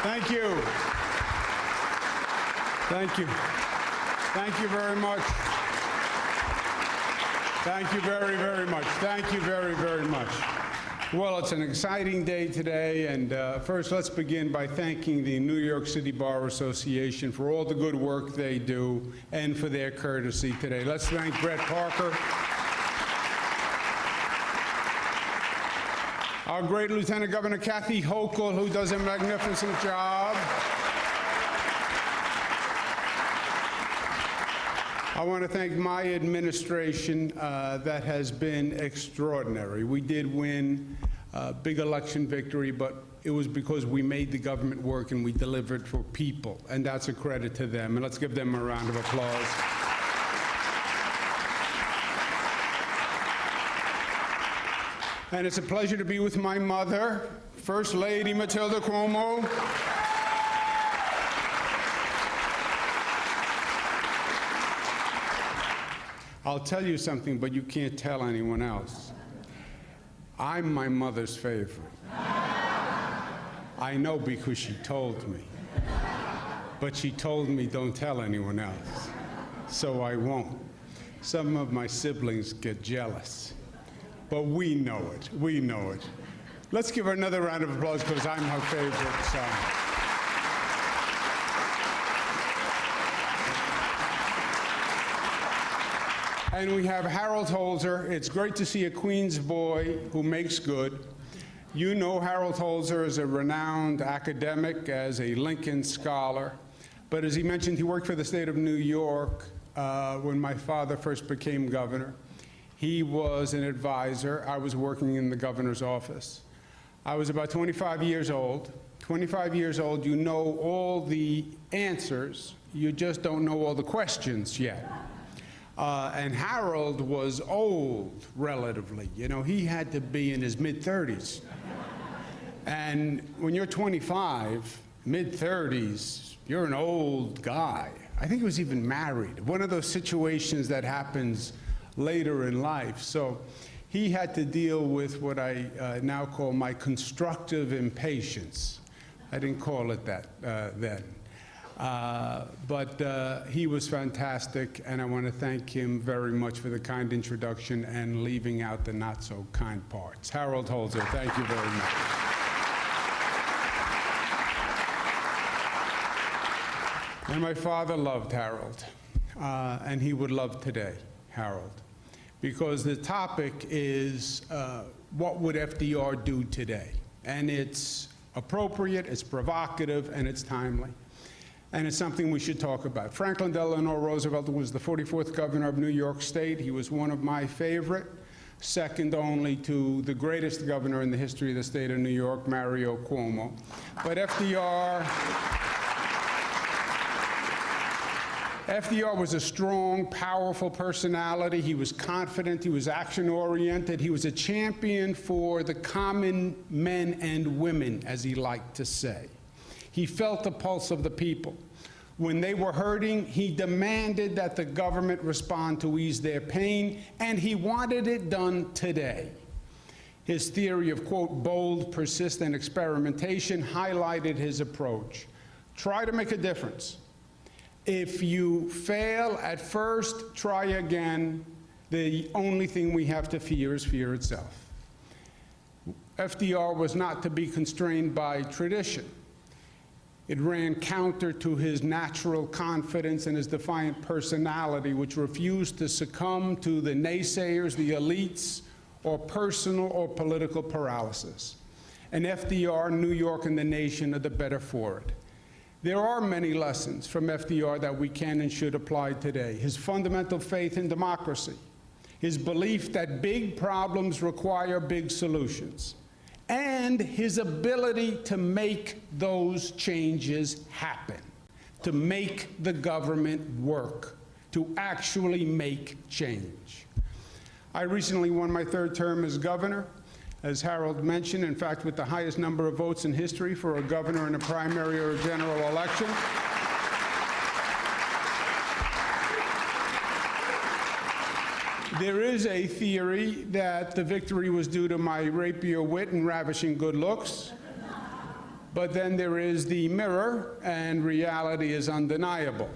Thank you. Thank you. Thank you very much. Thank you very, very much. Thank you very, very much. Well, it's an exciting day today, and first let's begin by thanking the New York City Bar Association for all the good work they do and for their courtesy today. Let's thank Brett Parker. Our great Lieutenant Governor Kathy Hochul, who does a magnificent job. I want to thank my administration that has been extraordinary. We did win a big election victory, but it was because we made the government work and we delivered for people, and that's a credit to them. And let's give them a round of applause. And it's a pleasure to be with my mother, First Lady Matilda Cuomo. I'll tell you something, but you can't tell anyone else. I'm my mother's favorite. I know because she told me. But she told me don't tell anyone else. So I won't. Some of my siblings get jealous. But we know it. We know it. Let's give her another round of applause because I'm her favorite son. And we have Harold Holzer. It's great to see a Queens boy who makes good. You know Harold Holzer as a renowned academic, as a Lincoln scholar. But as he mentioned, he worked for the state of New York when my father first became governor. He was an advisor. I was working in the governor's office. I was about 25 years old. 25 years old, you know all the answers. You just don't know all the questions yet. And Harold was old, relatively. You know, he had to be in his mid-30s. And when you're 25, mid-30s, you're an old guy. I think he was even married. One of those situations that happens later in life. So he had to deal with what I now call my constructive impatience. I didn't call it that then. But he was fantastic, and I want to thank him very much for the kind introduction and leaving out the not-so-kind parts. Harold Holzer, thank you very much. And my father loved Harold, and he would love today, Harold, because the topic is what would FDR do today? And it's appropriate, it's provocative, and it's timely. And it's something we should talk about. Franklin Delano Roosevelt was the 44th governor of New York State. He was one of my favorite, second only to the greatest governor in the history of the state of New York, Mario Cuomo. But FDR was a strong, powerful personality. He was confident, he was action-oriented, he was a champion for the common men and women, as he liked to say. He felt the pulse of the people. When they were hurting, he demanded that the government respond to ease their pain, and he wanted it done today. His theory of, quote, bold, persistent experimentation highlighted his approach. Try to make a difference. If you fail at first, try again. The only thing we have to fear is fear itself. FDR was not to be constrained by tradition. It ran counter to his natural confidence and his defiant personality, which refused to succumb to the naysayers, the elites, or personal or political paralysis. And FDR, New York, and the nation are the better for it. There are many lessons from FDR that we can and should apply today. His fundamental faith in democracy, his belief that big problems require big solutions, and his ability to make those changes happen, to make the government work, to actually make change. I recently won my third term as governor, as Harold mentioned, in fact, with the highest number of votes in history for a governor in a primary or a general election. There is a theory that the victory was due to my rapier wit and ravishing good looks. But then there is the mirror, and reality is undeniable.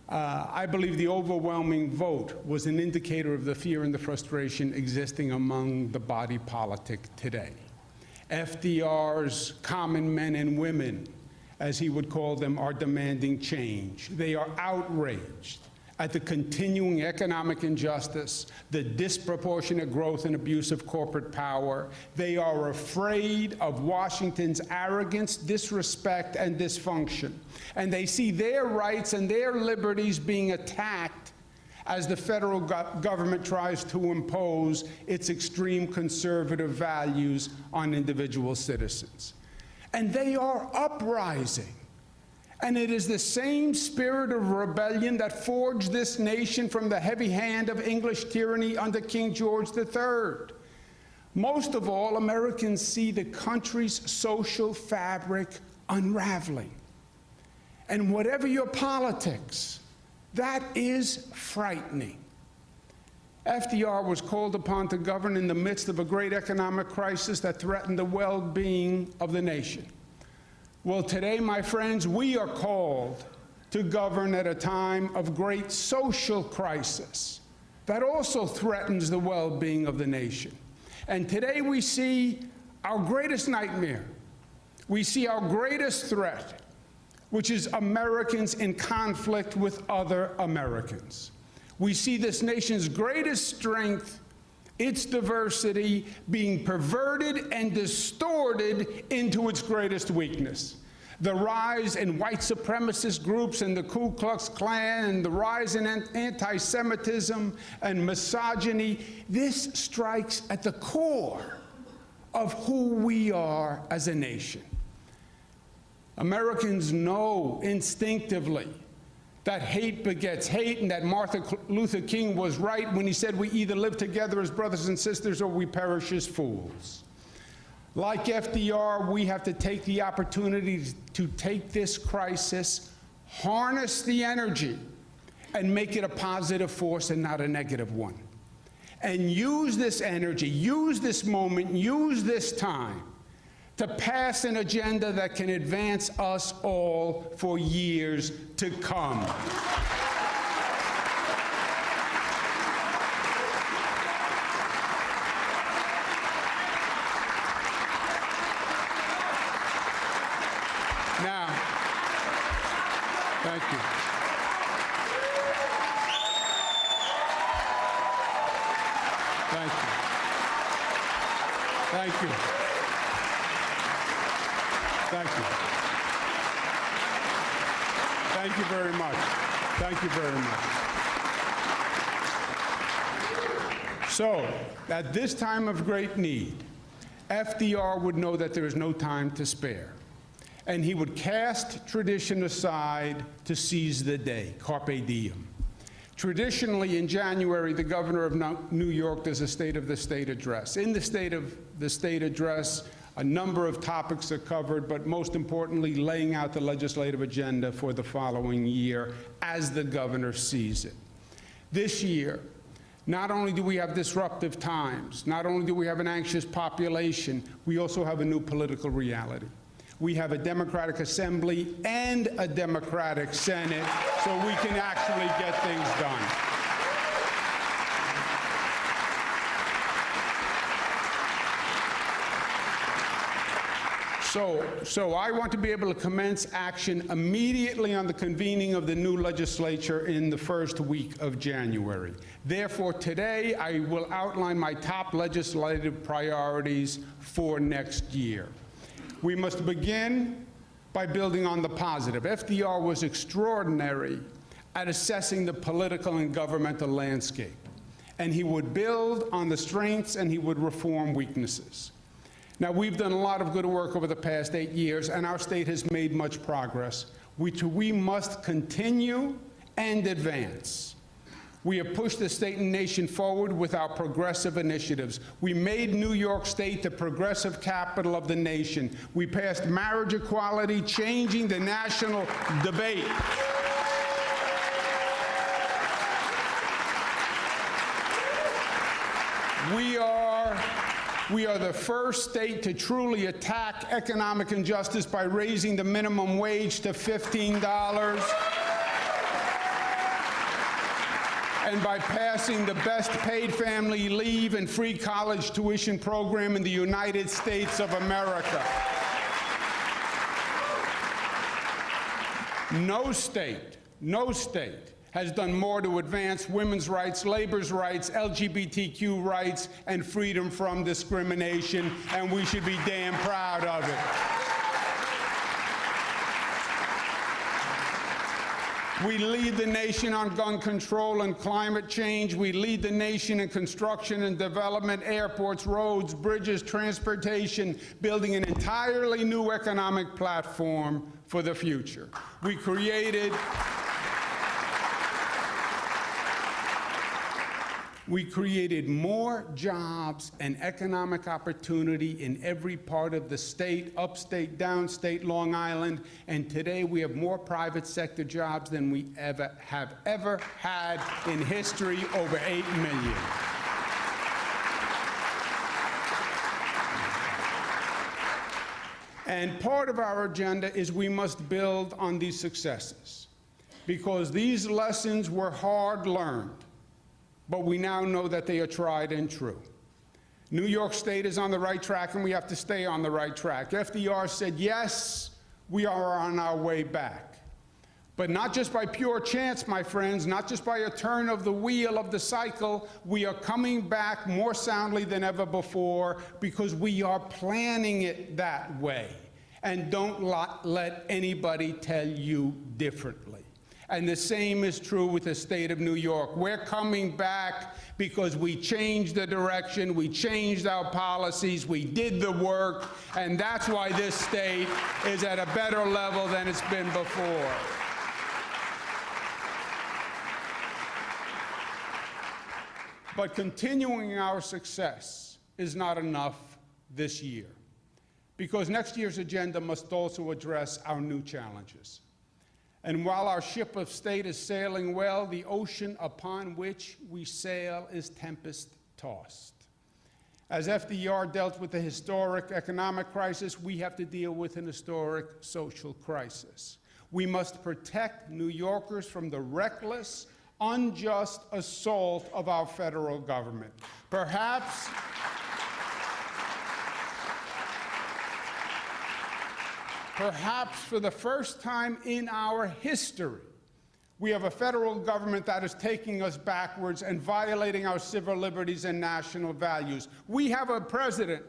I believe the overwhelming vote was an indicator of the fear and the frustration existing among the body politic today. FDR's common men and women, as he would call them, are demanding change. They are outraged at the continuing economic injustice, the disproportionate growth and abuse of corporate power. They are afraid of Washington's arrogance, disrespect, and dysfunction. And they see their rights and their liberties being attacked as the federal government tries to impose its extreme conservative values on individual citizens. And they are uprising. And it is the same spirit of rebellion that forged this nation from the heavy hand of English tyranny under King George III. Most of all, Americans see the country's social fabric unraveling. And whatever your politics, that is frightening. FDR was called upon to govern in the midst of a great economic crisis that threatened the well-being of the nation. Well, today, my friends, we are called to govern at a time of great social crisis that also threatens the well-being of the nation. And today we see our greatest nightmare. We see our greatest threat, which is Americans in conflict with other Americans. We see this nation's greatest strength, its diversity, being perverted and distorted into its greatest weakness. The rise in white supremacist groups and the Ku Klux Klan and the rise in anti-Semitism and misogyny, this strikes at the core of who we are as a nation. Americans know instinctively that hate begets hate, and that Martin Luther King was right when he said we either live together as brothers and sisters or we perish as fools. Like FDR, we have to take the opportunity to take this crisis, harness the energy, and make it a positive force and not a negative one. And use this energy, use this moment, use this time to pass an agenda that can advance us all for years to come. Now, thank you. Thank you. Thank you. Thank you. Thank you very much. Thank you very much. So, at this time of great need, FDR would know that there is no time to spare. And he would cast tradition aside to seize the day, carpe diem. Traditionally, in January, the governor of New York does a State of the State address. In the State of the State address, a number of topics are covered, but most importantly, laying out the legislative agenda for the following year as the governor sees it. This year, not only do we have disruptive times, not only do we have an anxious population, we also have a new political reality. We have a Democratic Assembly and a Democratic Senate, so we can actually get things done. So I want to be able to commence action immediately on the convening of the new legislature in the first week of January. Therefore, today I will outline my top legislative priorities for next year. We must begin by building on the positive. FDR was extraordinary at assessing the political and governmental landscape, and he would build on the strengths and he would reform weaknesses. Now, we've done a lot of good work over the past 8 years, and our state has made much progress, which we must continue and advance. We have pushed the state and nation forward with our progressive initiatives. We made New York State the progressive capital of the nation. We passed marriage equality, changing the national debate. We are the first state to truly attack economic injustice by raising the minimum wage to $15 and by passing the best paid family leave and free college tuition program in the United States of America. No state has done more to advance women's rights, labor's rights, LGBTQ rights, and freedom from discrimination, and we should be damn proud of it. We lead the nation on gun control and climate change. We lead the nation in construction and development, airports, roads, bridges, transportation, building an entirely new economic platform for the future. We created more jobs and economic opportunity in every part of the state, upstate, downstate, Long Island, and today we have more private sector jobs than we have ever had in history, over 8 million. And part of our agenda is we must build on these successes, because these lessons were hard learned, but we now know that they are tried and true. New York State is on the right track, and we have to stay on the right track. FDR said, yes, we are on our way back. But not just by pure chance, my friends, not just by a turn of the wheel of the cycle, we are coming back more soundly than ever before because we are planning it that way. And don't let anybody tell you differently. And the same is true with the state of New York. We're coming back because we changed the direction, we changed our policies, we did the work, and that's why this state is at a better level than it's been before. But continuing our success is not enough this year, because next year's agenda must also address our new challenges. And while our ship of state is sailing well, the ocean upon which we sail is tempest-tossed. As FDR dealt with the historic economic crisis, we have to deal with an historic social crisis. We must protect New Yorkers from the reckless, unjust assault of our federal government. Perhaps for the first time in our history, we have a federal government that is taking us backwards and violating our civil liberties and national values. We have a president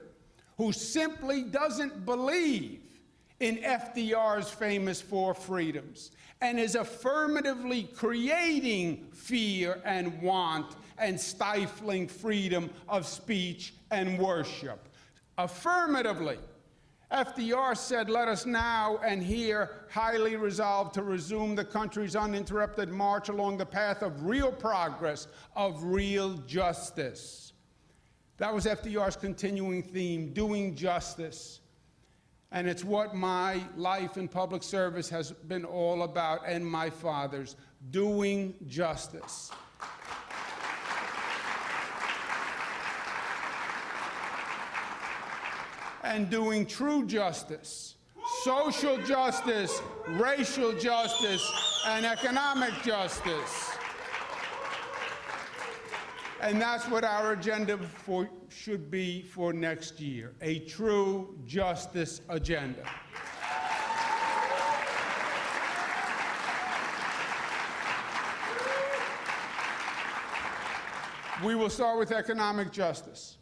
who simply doesn't believe in FDR's famous 4 freedoms and is affirmatively creating fear and want and stifling freedom of speech and worship. Affirmatively. FDR said, let us now and here highly resolve to resume the country's uninterrupted march along the path of real progress, of real justice. That was FDR's continuing theme, doing justice. And it's what my life in public service has been all about, and my father's, doing justice. And doing true justice, social justice, racial justice, and economic justice. And that's what our agenda should be for next year, a true justice agenda. We will start with economic justice.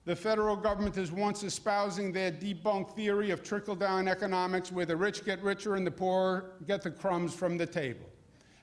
The federal government is once espousing their debunked theory of trickle-down economics, where the rich get richer and the poor get the crumbs from the table.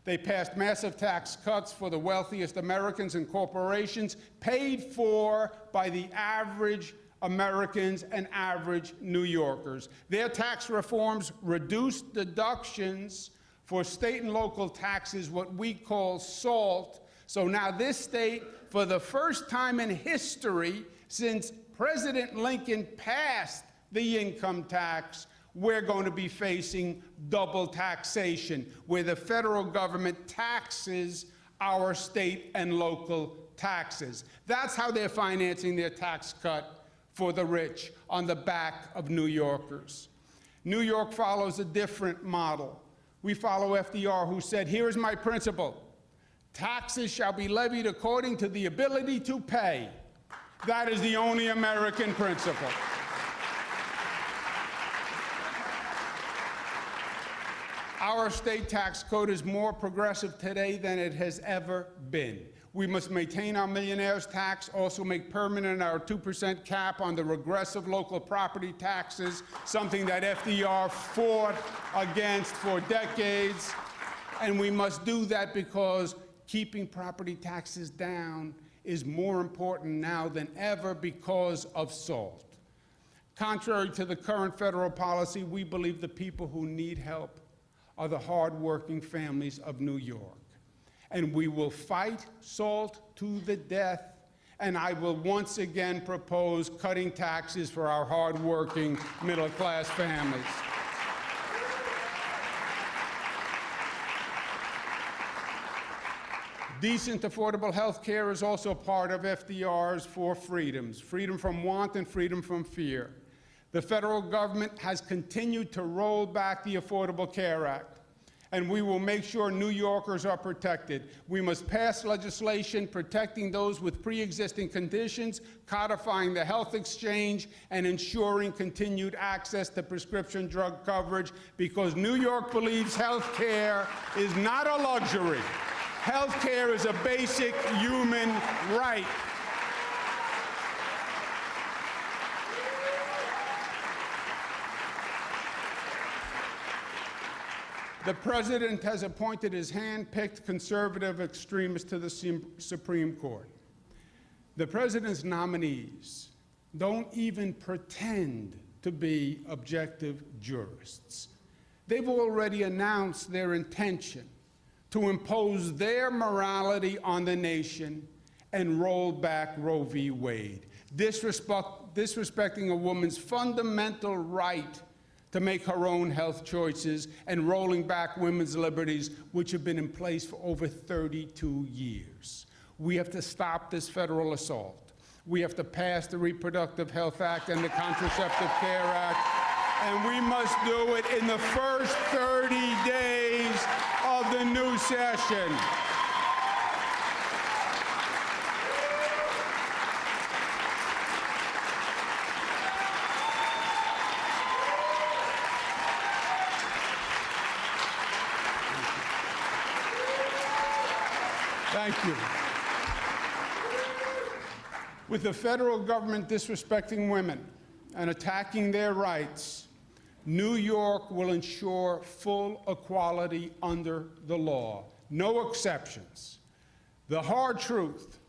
They passed massive tax cuts for the wealthiest Americans and corporations, paid for by the average Americans and average New Yorkers. Their tax reforms reduced deductions for state and local taxes, what we call SALT. So now this state, for the first time in history, since President Lincoln passed the income tax, we're going to be facing double taxation, where the federal government taxes our state and local taxes. That's how they're financing their tax cut for the rich on the back of New Yorkers. New York follows a different model. We follow FDR, who said, "Here is my principle. Taxes shall be levied according to the ability to pay." That is the only American principle. Our state tax code is more progressive today than it has ever been. We must maintain our millionaires' tax, also make permanent our 2% cap on the regressive local property taxes, something that FDR fought against for decades. And we must do that because keeping property taxes down is more important now than ever because of SALT. Contrary to the current federal policy, we believe the people who need help are the hardworking families of New York. And we will fight SALT to the death, and I will once again propose cutting taxes for our hardworking middle-class families. Decent, affordable health care is also part of FDR's four freedoms: freedom from want and freedom from fear. The federal government has continued to roll back the Affordable Care Act, and we will make sure New Yorkers are protected. We must pass legislation protecting those with pre-existing conditions, codifying the health exchange, and ensuring continued access to prescription drug coverage, because New York believes health care is not a luxury. Health care is a basic human right. The president has appointed his hand-picked conservative extremists to the Supreme Court. The president's nominees don't even pretend to be objective jurists. They've already announced their intention to impose their morality on the nation and roll back Roe v. Wade, disrespecting a woman's fundamental right to make her own health choices and rolling back women's liberties, which have been in place for over 32 years. We have to stop this federal assault. We have to pass the Reproductive Health Act and the Contraceptive Care Act, and we must do it in the first 30 days of the new session. Thank you. With the federal government disrespecting women and attacking their rights, New York will ensure full equality under the law, no exceptions. The hard truth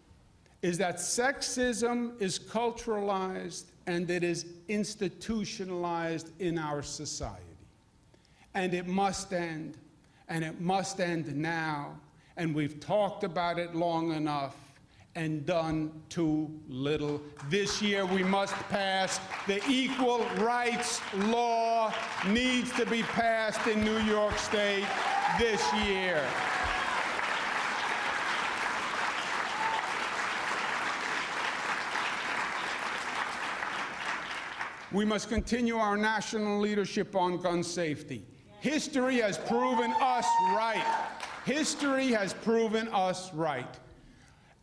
is that sexism is culturalized and it is institutionalized in our society. And it must end, and it must end now. And we've talked about it long enough and done too little. This year we must pass the equal rights law, needs to be passed in New York State this year. We must continue our national leadership on gun safety. History has proven us right. History has proven us right.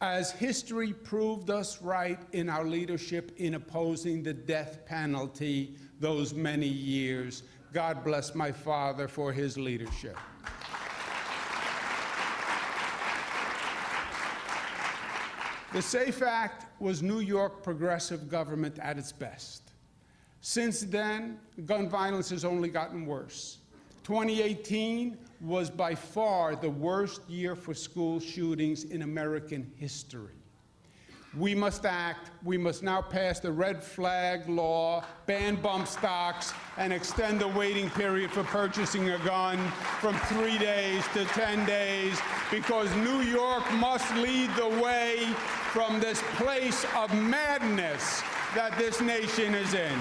As history proved us right in our leadership in opposing the death penalty those many years. God bless my father for his leadership. The SAFE Act was New York progressive government at its best. Since then, gun violence has only gotten worse. 2018 was by far the worst year for school shootings in American history. We must act. We must now pass the red flag law, ban bump stocks, and extend the waiting period for purchasing a gun from 3 days to 10 days, because New York must lead the way from this place of madness that this nation is in.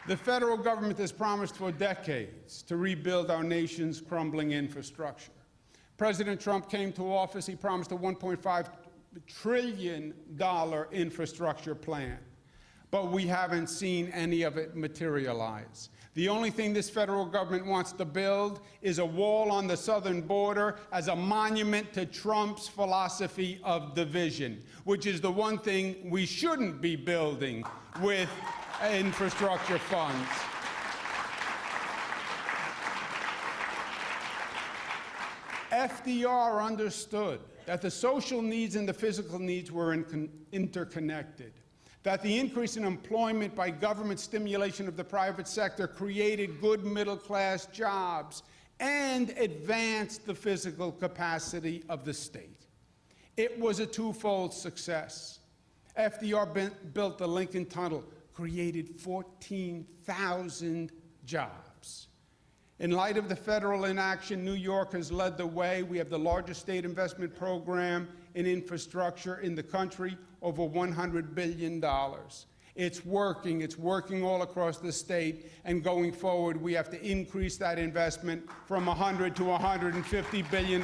The federal government has promised for decades to rebuild our nation's crumbling infrastructure. President Trump came to office, he promised a $1.5 trillion infrastructure plan, but we haven't seen any of it materialize. The only thing this federal government wants to build is a wall on the southern border as a monument to Trump's philosophy of division, which is the one thing we shouldn't be building with infrastructure funds. FDR understood that the social needs and the physical needs were interconnected, that the increase in employment by government stimulation of the private sector created good middle-class jobs and advanced the physical capacity of the state. It was a twofold success. FDR built the Lincoln Tunnel, created 14,000 jobs. In light of the federal inaction, New York has led the way. We have the largest state investment program in infrastructure in the country, over $100 billion. It's working all across the state, and going forward, we have to increase that investment from $100 to $150 billion,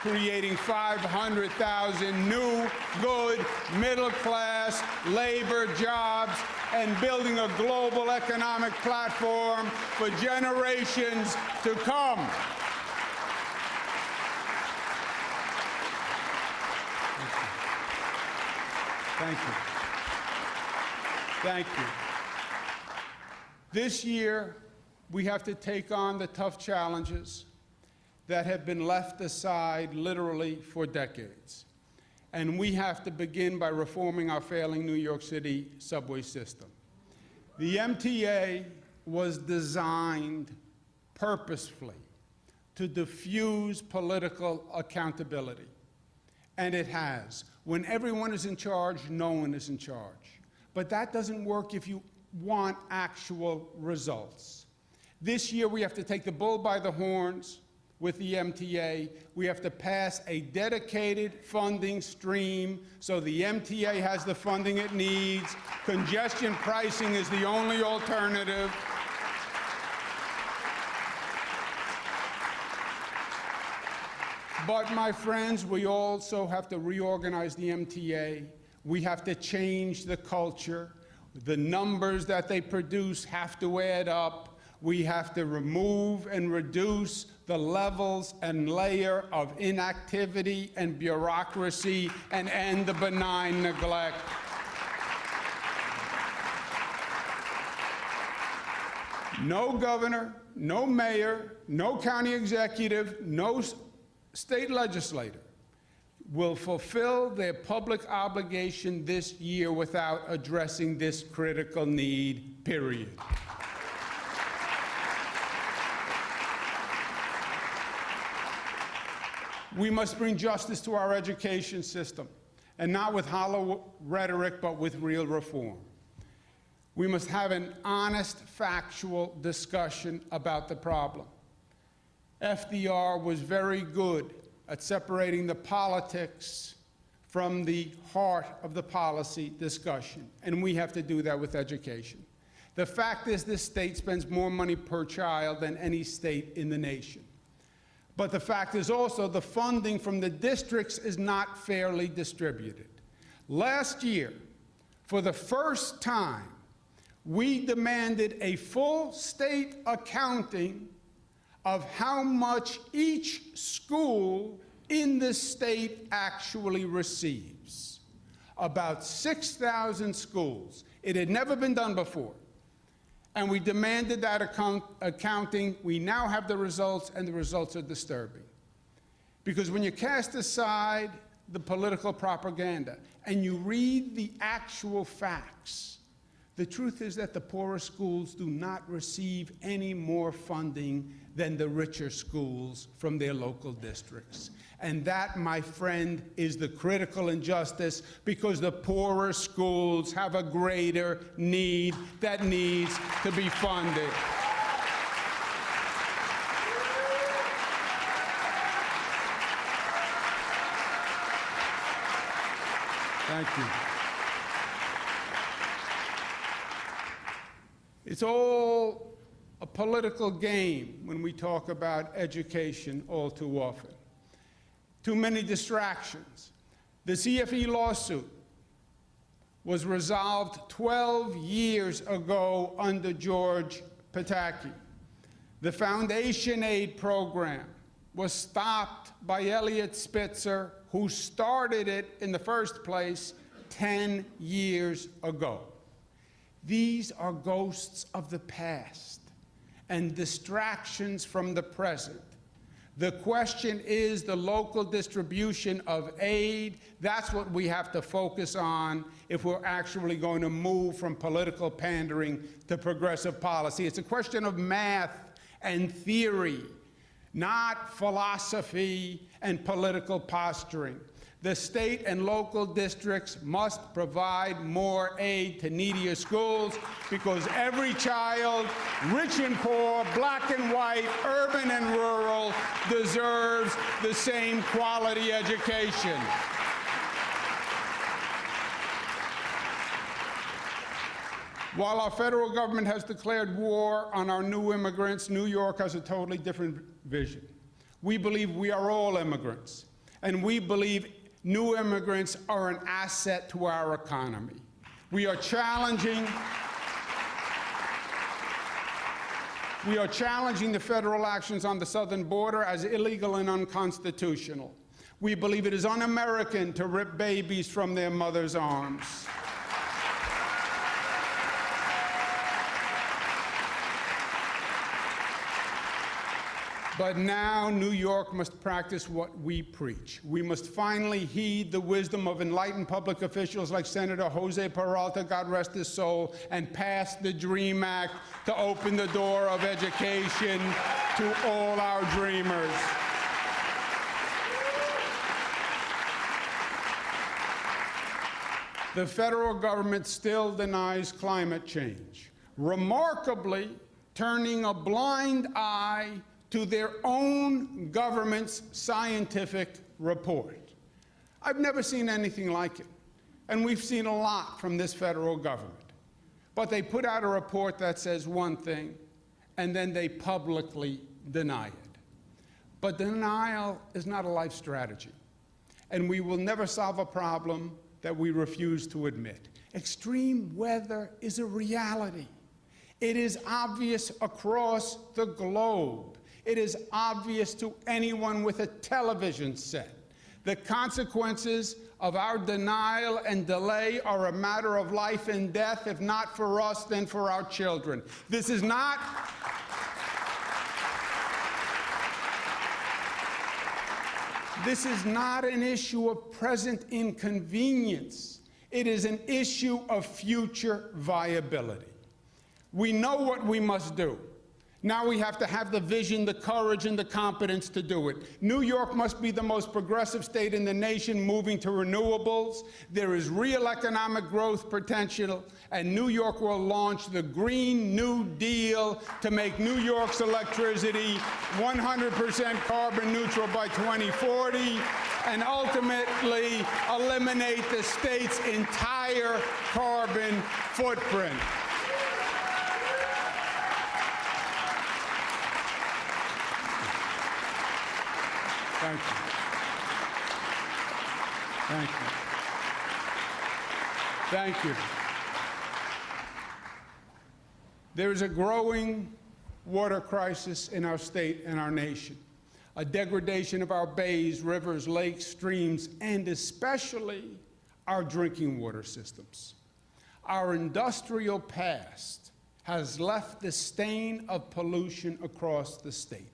creating 500,000 new, good, middle-class labor jobs, and building a global economic platform for generations to come. Thank you. Thank you. This year, we have to take on the tough challenges that have been left aside literally for decades. And we have to begin by reforming our failing New York City subway system. The MTA was designed purposefully to diffuse political accountability. And it has. When everyone is in charge, no one is in charge. But that doesn't work if you want actual results. This year, we have to take the bull by the horns with the MTA. We have to pass a dedicated funding stream so the MTA has the funding it needs. Congestion pricing is the only alternative. But, my friends, we also have to reorganize the MTA. We have to change the culture. The numbers that they produce have to add up. We have to remove and reduce the levels and layer of inactivity and bureaucracy and end the benign neglect. No governor, no mayor, no county executive, no state legislator will fulfill their public obligation this year without addressing this critical need, period. We must bring justice to our education system, and not with hollow rhetoric, but with real reform. We must have an honest, factual discussion about the problem. FDR was very good at separating the politics from the heart of the policy discussion, and we have to do that with education. The fact is, this state spends more money per child than any state in the nation. But the fact is also the funding from the districts is not fairly distributed. Last year, for the first time, we demanded a full state accounting of how much each school in the state actually receives. About 6,000 schools. It had never been done before. And we demanded that accounting. We now have the results, and the results are disturbing. Because when you cast aside the political propaganda and you read the actual facts, the truth is that the poorer schools do not receive any more funding than the richer schools from their local districts. And that, my friend, is the critical injustice, because the poorer schools have a greater need that needs to be funded. Thank you. It's all a political game when we talk about education all too often. too many distractions. The CFE lawsuit was resolved 12 years ago under George Pataki. The Foundation Aid program was stopped by Eliot Spitzer, who started it in the first place 10 years ago. These are ghosts of the past and distractions from the present. The question is the local distribution of aid. That's what we have to focus on if we're actually going to move from political pandering to progressive policy. It's a question of math and theory, not philosophy and political posturing. The state and local districts must provide more aid to needier schools because every child, rich and poor, black and white, urban and rural, deserves the same quality education. While our federal government has declared war on our new immigrants, New York has a totally different vision. We believe we are all immigrants, and we believe new immigrants are an asset to our economy. We are challenging the federal actions on the southern border as illegal and unconstitutional. We believe it is un-American to rip babies from their mothers' arms. But now New York must practice what we preach. We must finally heed the wisdom of enlightened public officials like Senator Jose Peralta, God rest his soul, and pass the DREAM Act to open the door of education to all our dreamers. The federal government still denies climate change, remarkably turning a blind eye to their own government's scientific report. I've never seen anything like it, and we've seen a lot from this federal government. But they put out a report that says one thing, and then they publicly deny it. But denial is not a life strategy, and we will never solve a problem that we refuse to admit. Extreme weather is a reality. It is obvious across the globe. It is obvious to anyone with a television set. The consequences of our denial and delay are a matter of life and death, if not for us, then for our children. This is not an issue of present inconvenience. It is an issue of future viability. We know what we must do. Now we have to have the vision, the courage, and the competence to do it. New York must be the most progressive state in the nation, moving to renewables. There is real economic growth potential, and New York will launch the Green New Deal to make New York's electricity 100% carbon neutral by 2040, and ultimately eliminate the state's entire carbon footprint. Thank you. Thank you. Thank you. There is a growing water crisis in our state and our nation, a degradation of our bays, rivers, lakes, streams, and especially our drinking water systems. Our industrial past has left the stain of pollution across the state.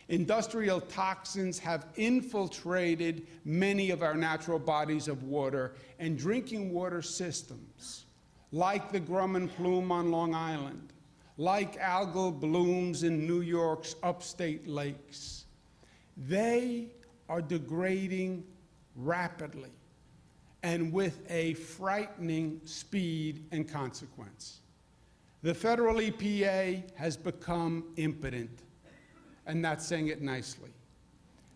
Industrial toxins have infiltrated many of our natural bodies of water, and drinking water systems, like the Grumman Plume on Long Island, like algal blooms in New York's upstate lakes, they are degrading rapidly and with a frightening speed and consequence. The federal EPA has become impotent, and not saying it nicely.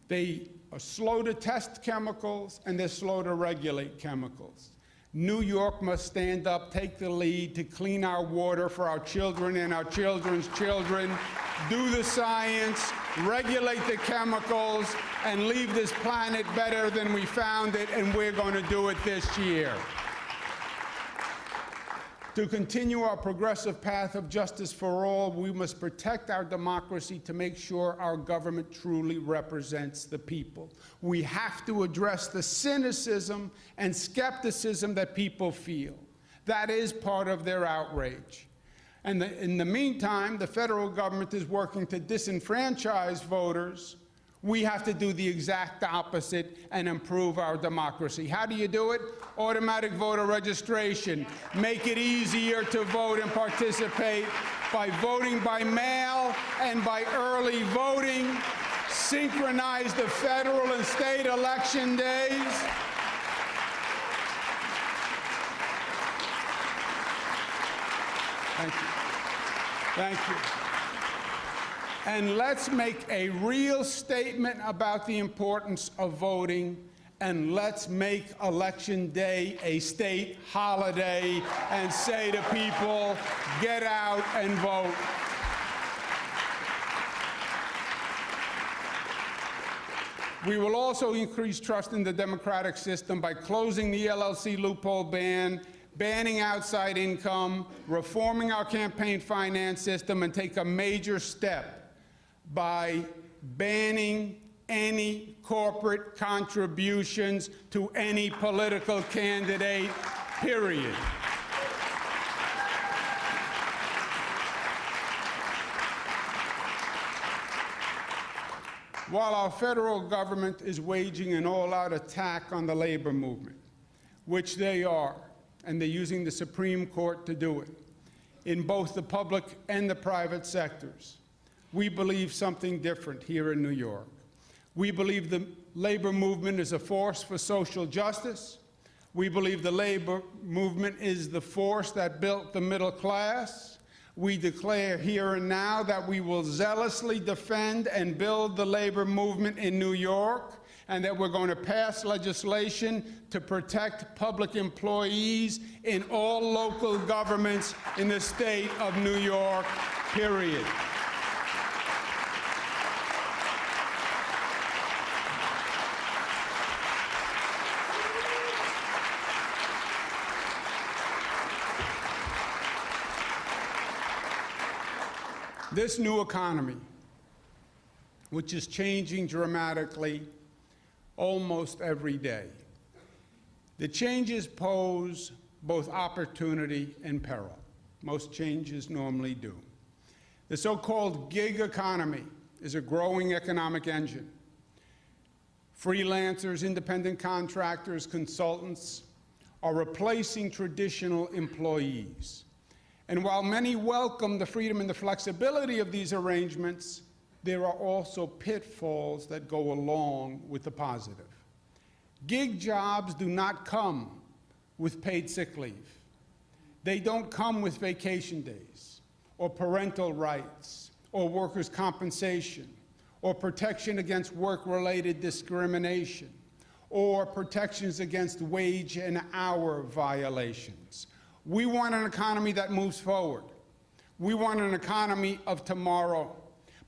They are slow to test chemicals, and they're slow to regulate chemicals. New York must stand up, take the lead to clean our water for our children and our children's children, do the science, regulate the chemicals, and leave this planet better than we found it, and we're going to do it this year. To continue our progressive path of justice for all, we must protect our democracy to make sure our government truly represents the people. We have to address the cynicism and skepticism that people feel. That is part of their outrage. And in the meantime, the federal government is working to disenfranchise voters. We have to do the exact opposite and improve our democracy. How do you do it? Automatic voter registration. Make it easier to vote and participate by voting by mail and by early voting. Synchronize the federal and state election days. Thank you. Thank you. And let's make a real statement about the importance of voting, and let's make Election Day a state holiday and say to people, get out and vote. We will also increase trust in the democratic system by closing the LLC loophole ban, banning outside income, reforming our campaign finance system, and take a major step by banning any corporate contributions to any political candidate, period. While our federal government is waging an all-out attack on the labor movement, which they are, and they're using the Supreme Court to do it, in both the public and the private sectors, we believe something different here in New York. We believe the labor movement is a force for social justice. We believe the labor movement is the force that built the middle class. We declare here and now that we will zealously defend and build the labor movement in New York, and that we're going to pass legislation to protect public employees in all local governments in the state of New York, period. This new economy, which is changing dramatically almost every day, the changes pose both opportunity and peril. Most changes normally do. The so-called gig economy is a growing economic engine. Freelancers, independent contractors, consultants are replacing traditional employees. And while many welcome the freedom and the flexibility of these arrangements, there are also pitfalls that go along with the positive. Gig jobs do not come with paid sick leave. They don't come with vacation days, or parental rights, or workers' compensation, or protection against work-related discrimination, or protections against wage and hour violations. We want an economy that moves forward. We want an economy of tomorrow,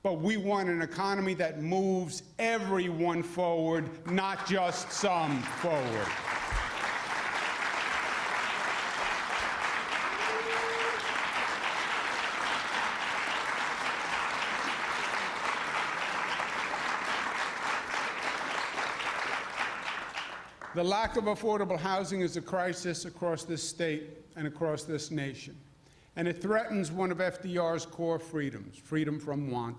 but we want an economy that moves everyone forward, not just some forward. The lack of affordable housing is a crisis across this state and across this nation, and it threatens one of FDR's core freedoms, freedom from want.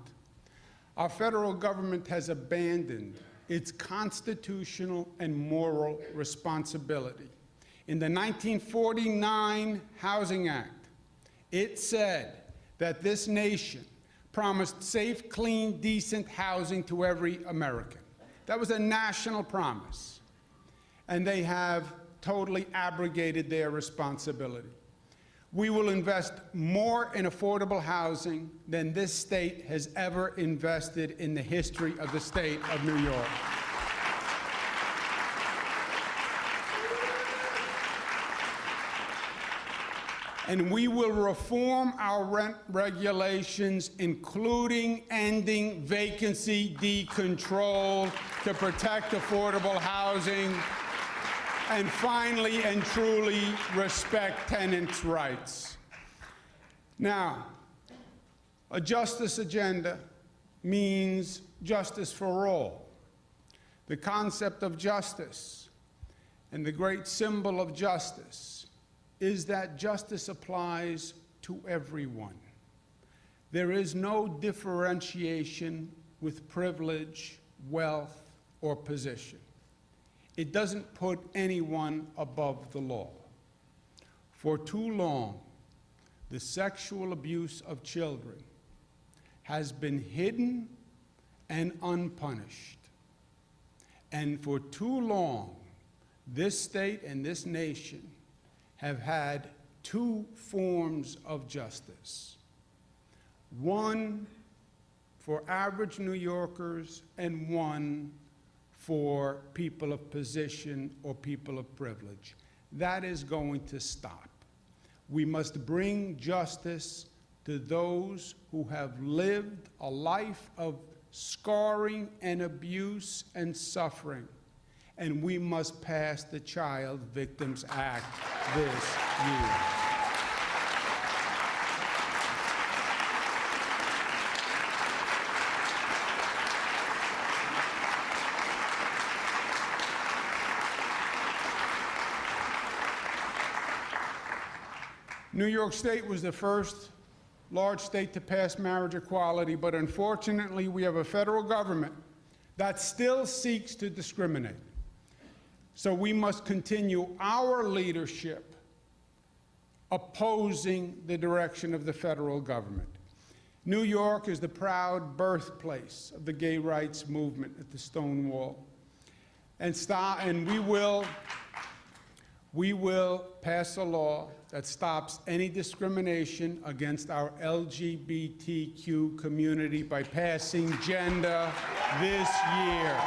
Our federal government has abandoned its constitutional and moral responsibility. In the 1949 Housing Act, it said that this nation promised safe, clean, decent housing to every American. That was a national promise. And they have totally abrogated their responsibility. We will invest more in affordable housing than this state has ever invested in the history of the state of New York. And we will reform our rent regulations, including ending vacancy decontrol to protect affordable housing, and finally and truly respect tenants' rights. Now, a justice agenda means justice for all. The concept of justice and the great symbol of justice is that justice applies to everyone. There is no differentiation with privilege, wealth, or position. It doesn't put anyone above the law. For too long, the sexual abuse of children has been hidden and unpunished. And for too long, this state and this nation have had two forms of justice. One for average New Yorkers and one for people of position or people of privilege. That is going to stop. We must bring justice to those who have lived a life of scarring and abuse and suffering. And we must pass the Child Victims Act this year. New York State was the first large state to pass marriage equality, but unfortunately, we have a federal government that still seeks to discriminate. So we must continue our leadership opposing the direction of the federal government. New York is the proud birthplace of the gay rights movement at the Stonewall. And we will pass a law that stops any discrimination against our LGBTQ community by passing gender this year.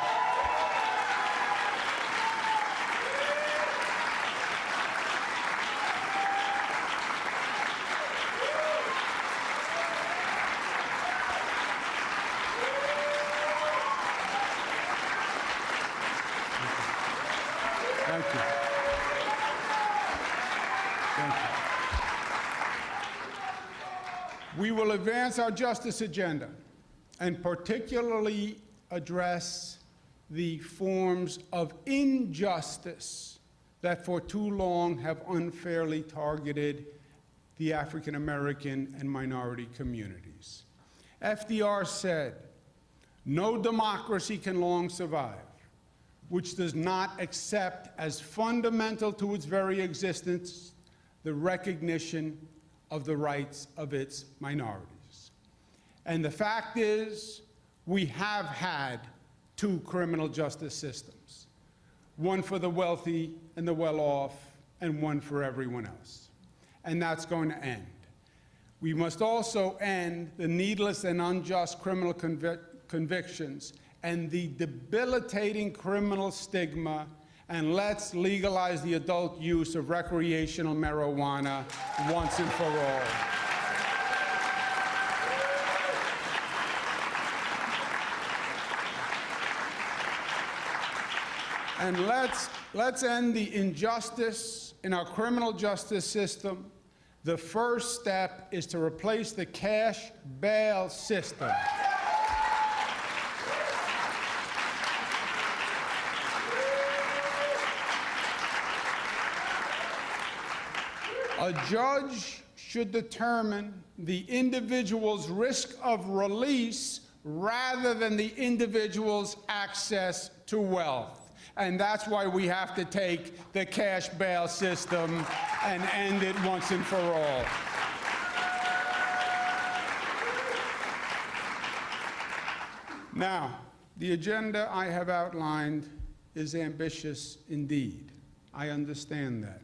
Thank you. Thank you. We will advance our justice agenda and particularly address the forms of injustice that for too long have unfairly targeted the African American and minority communities. FDR said, "No democracy can long survive which does not accept as fundamental to its very existence the recognition of the rights of its minorities." And the fact is, we have had two criminal justice systems, one for the wealthy and the well-off, and one for everyone else. And that's going to end. We must also end the needless and unjust criminal convictions and the debilitating criminal stigma, and let's legalize the adult use of recreational marijuana once and for all. And let's end the injustice in our criminal justice system. The first step is to replace the cash bail system. A judge should determine the individual's risk of release rather than the individual's access to wealth. And that's why we have to take the cash bail system and end it once and for all. Now, the agenda I have outlined is ambitious indeed. I understand that.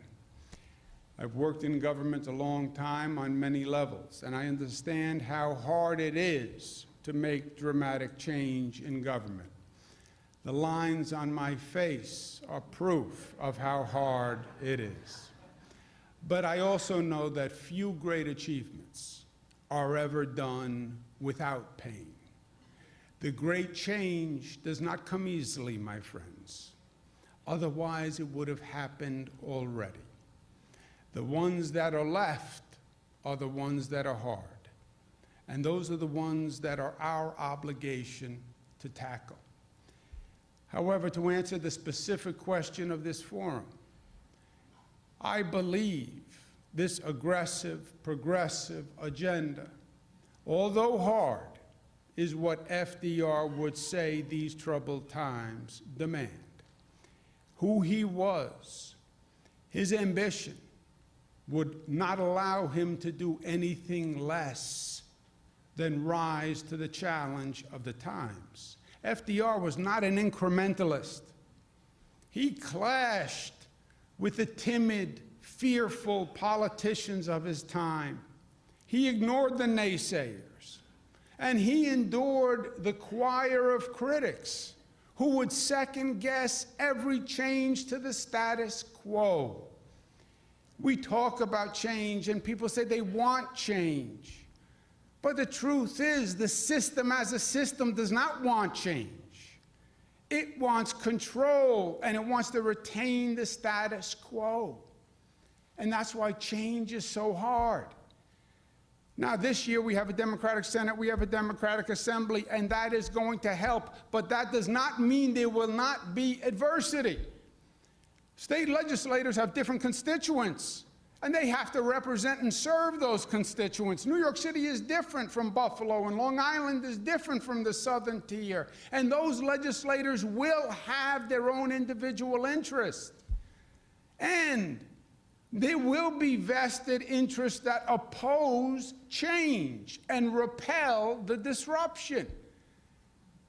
I've worked in government a long time on many levels, and I understand how hard it is to make dramatic change in government. The lines on my face are proof of how hard it is. But I also know that few great achievements are ever done without pain. The great change does not come easily, my friends. Otherwise, it would have happened already. The ones that are left are the ones that are hard. And those are the ones that are our obligation to tackle. However, to answer the specific question of this forum, I believe this aggressive, progressive agenda, although hard, is what FDR would say these troubled times demand. Who he was, his ambition, would not allow him to do anything less than rise to the challenge of the times. FDR was not an incrementalist. He clashed with the timid, fearful politicians of his time. He ignored the naysayers, and he endured the choir of critics who would second-guess every change to the status quo. We talk about change, and people say they want change. But the truth is, the system as a system does not want change. It wants control, and it wants to retain the status quo. And that's why change is so hard. Now, this year we have a Democratic Senate, we have a Democratic Assembly, and that is going to help. But that does not mean there will not be adversity. State legislators have different constituents, and they have to represent and serve those constituents. New York City is different from Buffalo, and Long Island is different from the Southern Tier. And those legislators will have their own individual interests. And there will be vested interests that oppose change and repel the disruption.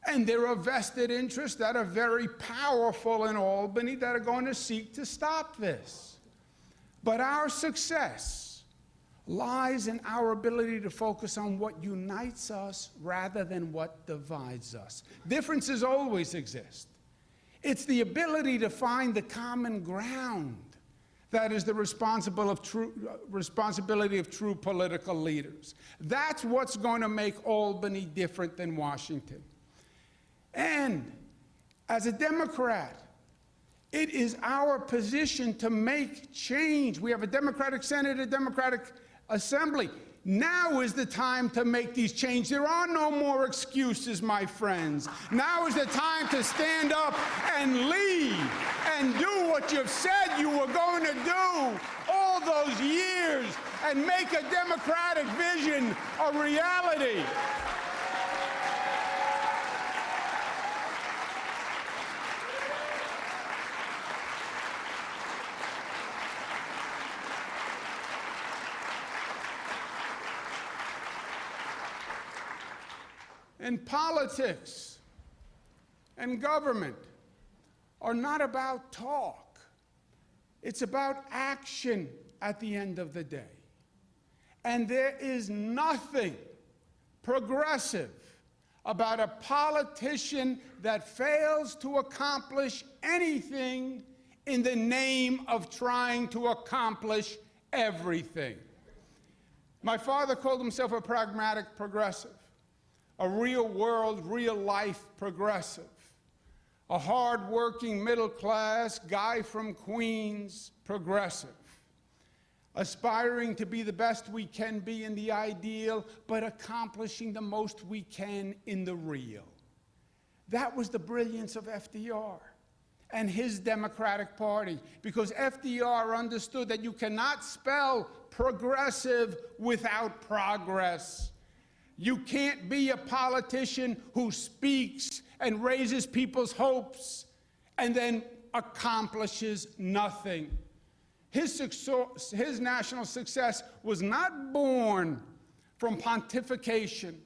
And there are vested interests that are very powerful in Albany that are going to seek to stop this. But our success lies in our ability to focus on what unites us rather than what divides us. Differences always exist. It's the ability to find the common ground that is the responsibility of true political leaders. That's what's going to make Albany different than Washington. And as a Democrat, it is our position to make change. We have a Democratic Senate, a Democratic Assembly. Now is the time to make these changes. There are no more excuses, my friends. Now is the time to stand up and lead and do what you've said you were going to do all those years and make a democratic vision a reality. And politics and government are not about talk. It's about action at the end of the day. And there is nothing progressive about a politician that fails to accomplish anything in the name of trying to accomplish everything. My father called himself a pragmatic progressive, a real-world, real-life progressive, a hard-working, middle-class guy from Queens progressive, aspiring to be the best we can be in the ideal, but accomplishing the most we can in the real. That was the brilliance of FDR and his Democratic Party, because FDR understood that you cannot spell progressive without progress. You can't be a politician who speaks and raises people's hopes and then accomplishes nothing. His national success was not born from pontification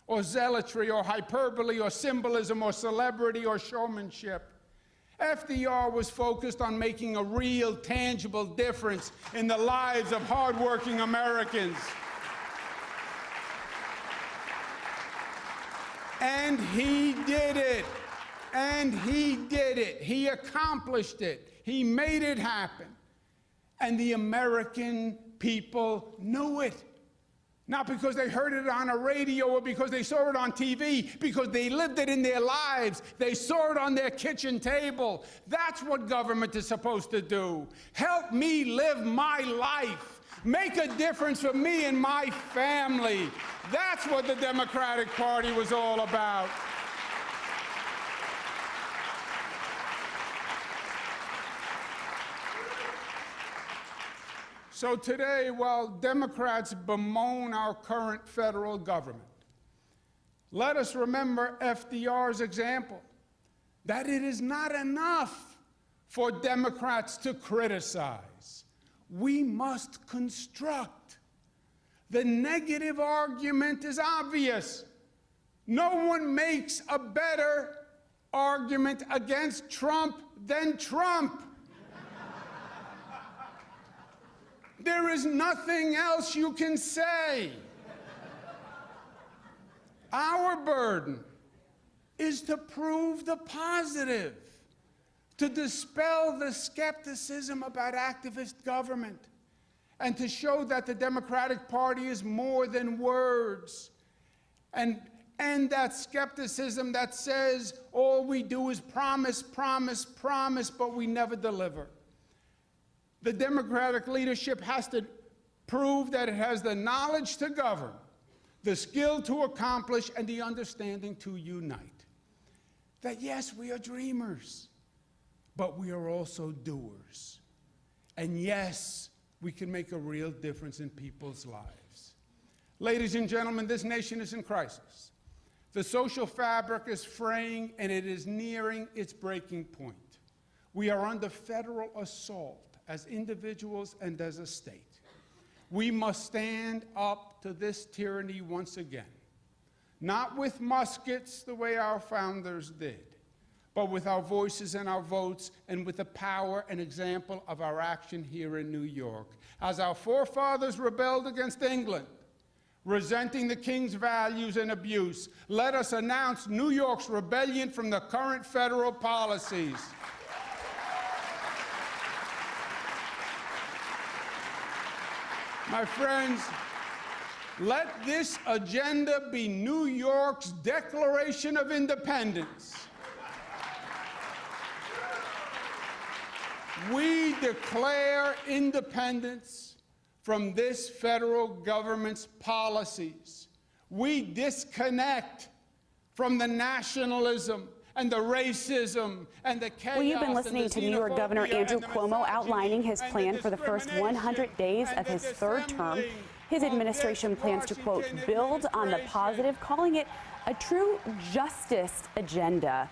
or zealotry or hyperbole or symbolism or celebrity or showmanship. FDR was focused on making a real, tangible difference in the lives of hardworking Americans. And he did it. And he did it. He accomplished it. He made it happen. And the American people knew it. Not because they heard it on a radio or because they saw it on TV, because they lived it in their lives. They saw it on their kitchen table. That's what government is supposed to do. Help me live my life. Make a difference for me and my family. That's what the Democratic Party was all about. So today, while Democrats bemoan our current federal government, let us remember FDR's example, that it is not enough for Democrats to criticize. We must construct. The negative argument is obvious. No one makes a better argument against Trump than Trump. There is nothing else you can say. Our burden is to prove the positive, to dispel the skepticism about activist government, and to show that the Democratic Party is more than words, and end that skepticism that says all we do is promise, promise, promise, but we never deliver. The Democratic leadership has to prove that it has the knowledge to govern, the skill to accomplish, and the understanding to unite. That yes, we are dreamers, but we are also doers. And yes, we can make a real difference in people's lives. Ladies and gentlemen, this nation is in crisis. The social fabric is fraying, and it is nearing its breaking point. We are under federal assault as individuals and as a state. We must stand up to this tyranny once again, not with muskets the way our founders did, but with our voices and our votes, and with the power and example of our action here in New York. As our forefathers rebelled against England, resenting the king's values and abuse, let us announce New York's rebellion from the current federal policies. My friends, let this agenda be New York's Declaration of Independence. We declare independence from this federal government's policies. We disconnect from the nationalism and the racism and the chaos. Well, you've been listening to New York Governor Andrew Cuomo outlining his plan for the first 100 days of his third term. His administration plans to, quote, build on the positive, calling it a true justice agenda.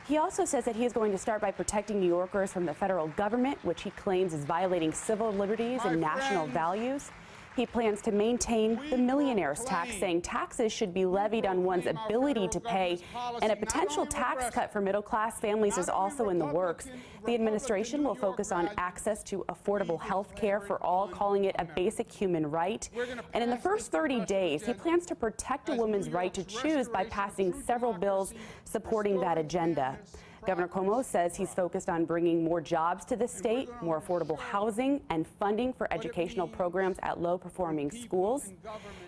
He also says that he is going to start by protecting New Yorkers from the federal government, which he claims is violating civil liberties and national values. He plans to maintain the millionaire's tax, saying taxes should be levied on one's ability to pay, and a potential tax cut for middle-class families is also in the works. The administration will focus on access to affordable health care for all, calling it a basic human right. And in the first 30 days, he plans to protect a woman's right to choose by passing several bills supporting that agenda. Governor Cuomo says he's focused on bringing more jobs to the state, more affordable housing, and funding for educational programs at low-performing schools.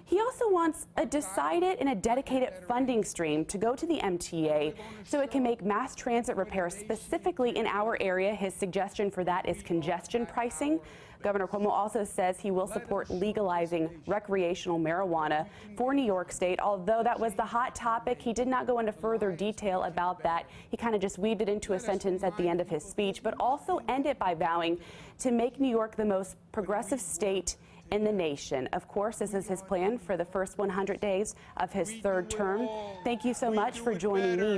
He also wants a decided and a dedicated funding stream to go to the MTA so it can make mass transit repairs specifically in our area. His suggestion for that is congestion pricing. Governor Cuomo also says he will support legalizing recreational marijuana for New York State. Although that was the hot topic, he did not go into further detail about that. He kind of just weaved it into a sentence at the end of his speech, but also ended by vowing to make New York the most progressive state in the nation. Of course, this is his plan for the first 100 days of his third term. Thank you so much for joining me.